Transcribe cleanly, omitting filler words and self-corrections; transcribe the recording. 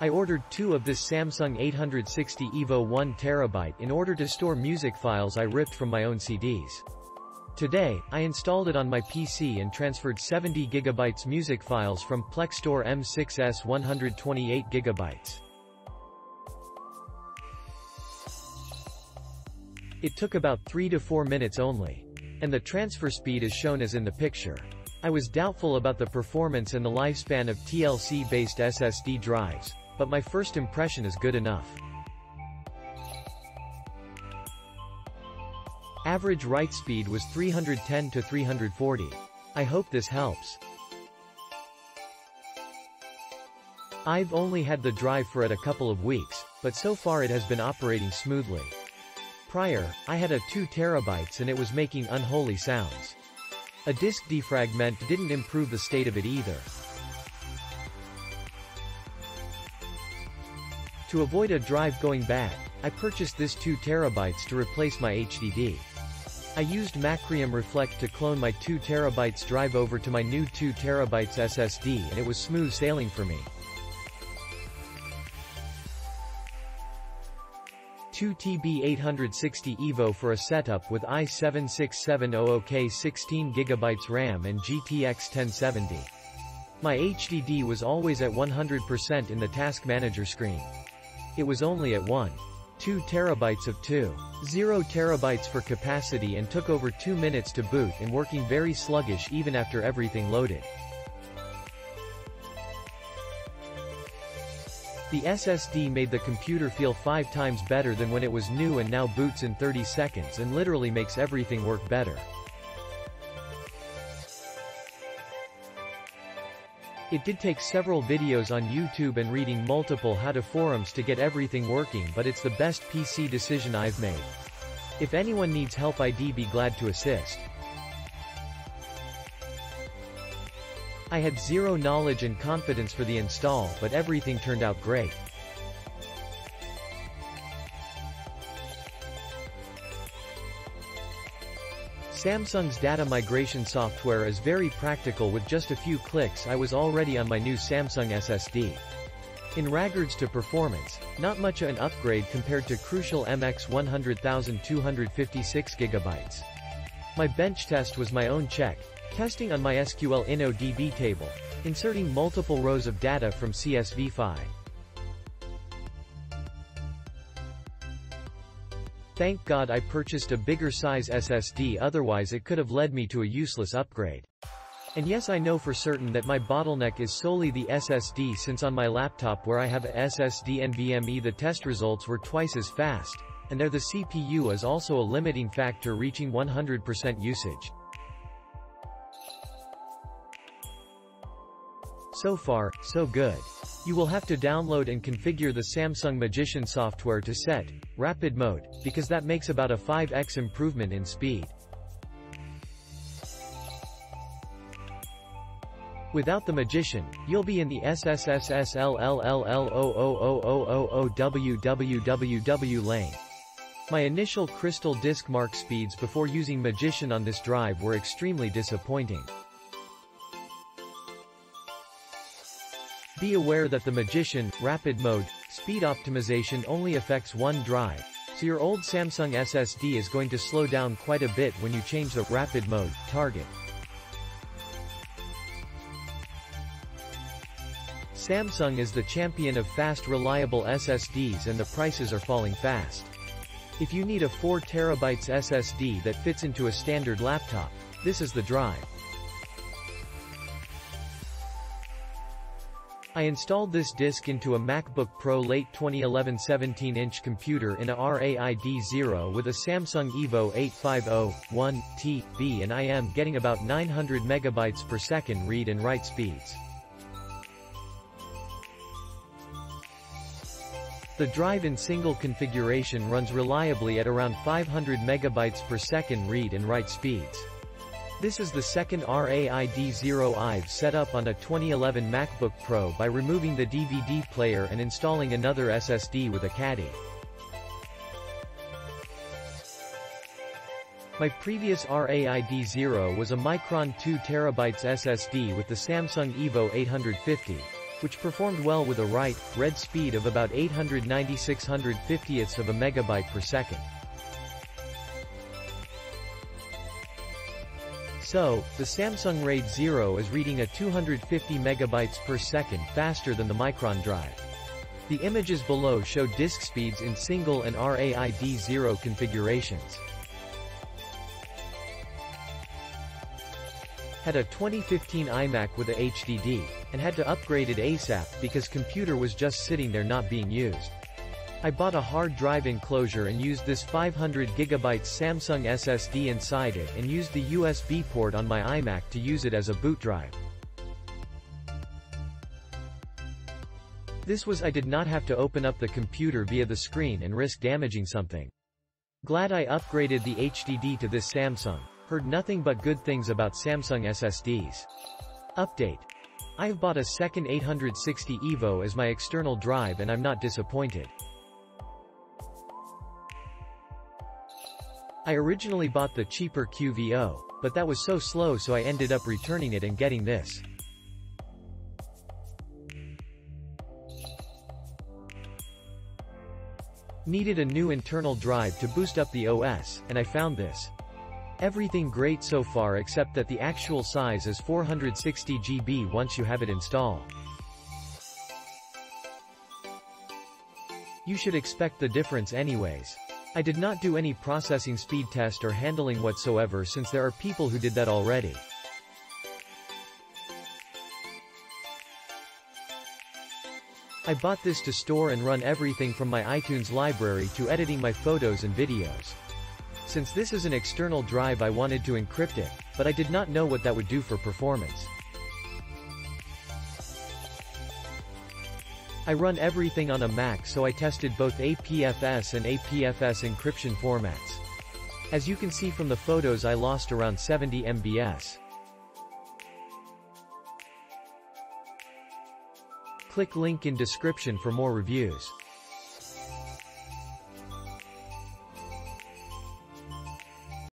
I ordered 2 of this Samsung 860 EVO 1TB in order to store music files I ripped from my own CDs. Today, I installed it on my PC and transferred 70 GB music files from Plextor M6S 128 GB. It took about 3 to 4 minutes only. And the transfer speed is shown as in the picture. I was doubtful about the performance and the lifespan of TLC-based SSD drives, but my first impression is good enough. Average write speed was 310 to 340. I hope this helps. I've only had the drive for a couple of weeks, but so far it has been operating smoothly. Prior, I had a 2 TB and it was making unholy sounds. A disk defragment didn't improve the state of it either. To avoid a drive going bad, I purchased this 2 TB to replace my HDD. I used Macrium Reflect to clone my 2 TB drive over to my new 2 TB SSD and it was smooth sailing for me. 2TB 860 EVO for a setup with i7-6700K 16GB RAM and GTX 1070. My HDD was always at 100% in the task manager screen. It was only at 2 TB of 0 TB for capacity and took over 2 minutes to boot and working very sluggish even after everything loaded. The SSD made the computer feel 5 times better than when it was new and now boots in 30 seconds and literally makes everything work better. It did take several videos on YouTube and reading multiple how-to forums to get everything working, but it's the best PC decision I've made. If anyone needs help, I'd be glad to assist. I had zero knowledge and confidence for the install, but everything turned out great. Samsung's data migration software is very practical. With just a few clicks I was already on my new Samsung SSD. In regards to performance, not much of an upgrade compared to Crucial MX 100,256 GB. My bench test was my own check, testing on MySQL InnoDB table, inserting multiple rows of data from CSV file. Thank God I purchased a bigger size SSD, otherwise it could have led me to a useless upgrade. And yes, I know for certain that my bottleneck is solely the SSD, since on my laptop where I have a SSD NVMe the test results were twice as fast, and there the CPU is also a limiting factor, reaching 100% usage. So far, so good. You will have to download and configure the Samsung Magician software to set rapid mode, because that makes about a 5x improvement in speed. Without the Magician, you'll be in the SSSSLLLLOOOOOOWWWW lane. My initial Crystal disk mark speeds before using Magician on this drive were extremely disappointing. Be aware that the Magician rapid mode speed optimization only affects one drive, so your old Samsung SSD is going to slow down quite a bit when you change the rapid mode target. Samsung is the champion of fast, reliable SSDs, and the prices are falling fast. If you need a 4 TB SSD that fits into a standard laptop, this is the drive. I installed this disk into a MacBook Pro late 2011 17-inch computer in a RAID 0 with a Samsung EVO 1TB, and I am getting about 900 megabytes per second read and write speeds. The drive in single configuration runs reliably at around 500 megabytes per second read and write speeds. This is the second RAID 0 I've set up on a 2011 MacBook Pro by removing the DVD player and installing another SSD with a caddy. My previous RAID 0 was a Micron 2 TB SSD with the Samsung EVO 850, which performed well with a write-read speed of about 896/150ths of a megabyte per second. So, the Samsung RAID 0 is reading at 250 megabytes per second faster than the Micron drive. The images below show disk speeds in single and RAID 0 configurations. Had a 2015 iMac with a HDD, and had to upgrade it ASAP because computer was just sitting there not being used. I bought a hard drive enclosure and used this 500GB Samsung SSD inside it and used the USB port on my iMac to use it as a boot drive. This was I did not have to open up the computer via the screen and risk damaging something. Glad I upgraded the HDD to this Samsung. Heard nothing but good things about Samsung SSDs. Update. I have bought a second 860 EVO as my external drive and I'm not disappointed. I originally bought the cheaper QVO, but that was so slow so I ended up returning it and getting this. Needed a new internal drive to boost up the OS, and I found this. Everything great so far except that the actual size is 460 GB once you have it installed. You should expect the difference anyways. I did not do any processing speed test or handling whatsoever since there are people who did that already. I bought this to store and run everything from my iTunes library to editing my photos and videos. Since this is an external drive I wanted to encrypt it, but I did not know what that would do for performance. I run everything on a Mac so I tested both APFS and APFS encryption formats. As you can see from the photos I lost around 70 MBs. Click link in description for more reviews.